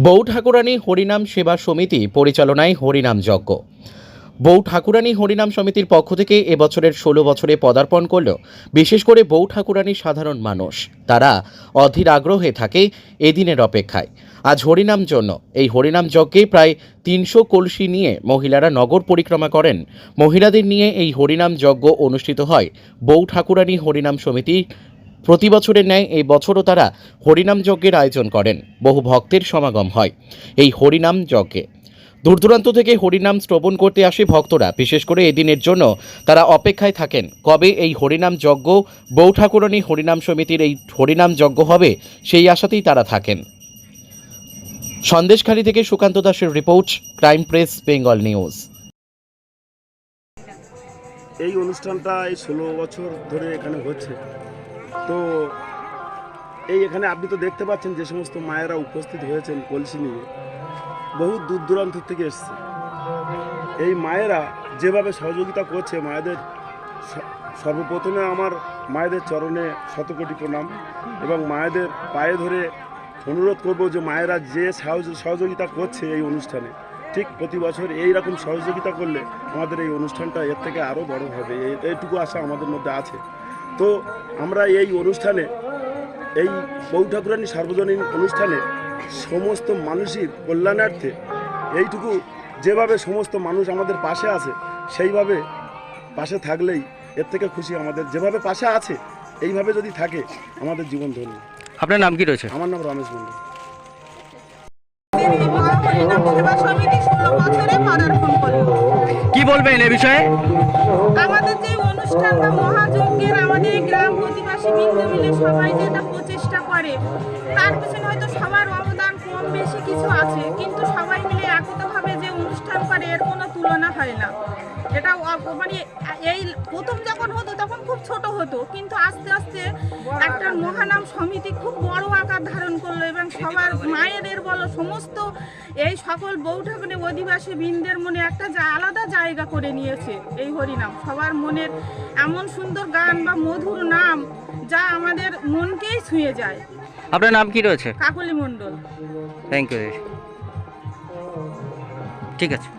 বউ ঠাকুরানী হরিনাম সেবা সমিতি পরিচালনায় হরিনাম যজ্ঞ। বউ ঠাকুরানী হরিনাম সমিতির পক্ষ থেকে এবছরের ১৬ বছরে পদার্পণ করল বিশেষ করে বউ ঠাকুরানী সাধারণ মানুষ। তারা অধীর আগ্রহে থাকে এদিনের অপেক্ষায়। আজ হরিনাম জন্য এই হরিনাম যজ্ঞে প্রায় ৩০০ কলসি নিয়ে মহিলারা নগর পরিক্রমা করেন। মহিলাদের নিয়ে এই হরিনাম যজ্ঞ অনুষ্ঠিত হয় বউ ঠাকুরানী হরিনাম সমিতি। প্রতি বছরের ন্যায় এই বছরও তারা হরিনাম যজ্ঞের আয়োজন করেন। বহু ভক্তের সমাগম হয় এই হরিনাম যজ্ঞে। দূর দূরান্ত থেকে হরিনাম শ্রবণ করতে আসে ভক্তরা। বিশেষ করে এদিনের জন্য তারা অপেক্ষায় থাকেন, কবে এই হরিনাম যজ্ঞ, বউ ঠাকুরানী হরিনাম সমিতির এই হরিনাম যজ্ঞ হবে, সেই আশাতেই তারা থাকেন। সন্দেশখালী থেকে সুকান্ত দাসের report, crime press Bengal news. এই অনুষ্ঠানটা এই ১৬ বছর ধরে এখানে হচ্ছে। তো এখানে আপনি তো দেখতে পাচ্ছেন যে সমস্ত মায়েরা উপস্থিত হয়েছেন কলসি নিয়ে, বহু দূর দূরান্ত থেকে এসছে। এই মায়েরা যেভাবে সহযোগিতা করছে, মায়েদের সর্বপ্রথমে আমার মায়েদের চরণে শতকোটি প্রণাম, এবং মায়েদের পায়ে ধরে অনুরোধ করব যে মায়েরা যে সহযোগিতা করছে এই অনুষ্ঠানে, ঠিক প্রতি বছর এইরকম সহযোগিতা করলে আমাদের এই অনুষ্ঠানটা এর থেকে আরও বড় হবে, এইটুকু আশা আমাদের মধ্যে আছে। তো আমরা এই অনুষ্ঠানে, এই বউ ঠাকুরানী সার্বজনীন অনুষ্ঠানে সমস্ত মানুষের কল্যাণার্থে এইটুকু, যেভাবে সমস্ত মানুষ আমাদের পাশে আছে, সেইভাবে পাশে থাকলেই এর থেকে খুশি আমাদের। যেভাবে পাশে আছে এইভাবে যদি থাকে আমাদের জীবন ধন্য। আপনার নাম কি রয়েছে? আমার নাম রমেশ মন্ডল। কি বলবেন এ বিষয়ে? আমাদের যে অনুষ্ঠানটা মহাযজ্ঞের, আমাদের গ্রাম প্রতিবাসী বৃন্দ মিলে সবাই যেটা প্রচেষ্টা করে, তার পিছনে হয়তো সবার অবদান কম বেশি কিছু আছে, কিন্তু সবাই মিলে একতাভাবে যে অনুষ্ঠান করে এর কোনো তুলনা হয় না। এটা মানে এই প্রথম যখন হতো তখন খুব ছোট হতো, কিন্তু আস্তে আস্তে একটা মহানাম সমিতি খুব বড় আকার ধারণ করলো, এবং সবার মায়েদের বলো সমস্ত এই সকল বউ ঠাকুরের অধিবাসী বৃন্দের মনে একটা আলাদা জায়গা করে নিয়েছে এই হরিনাম। সবার মনের এমন সুন্দর গান বা মধুর নাম যা আমাদের মনকেই ছুঁয়ে যায়। আপনার নাম কি রয়েছে? কাকলি মণ্ডল। Thank you. ঠিক আছে।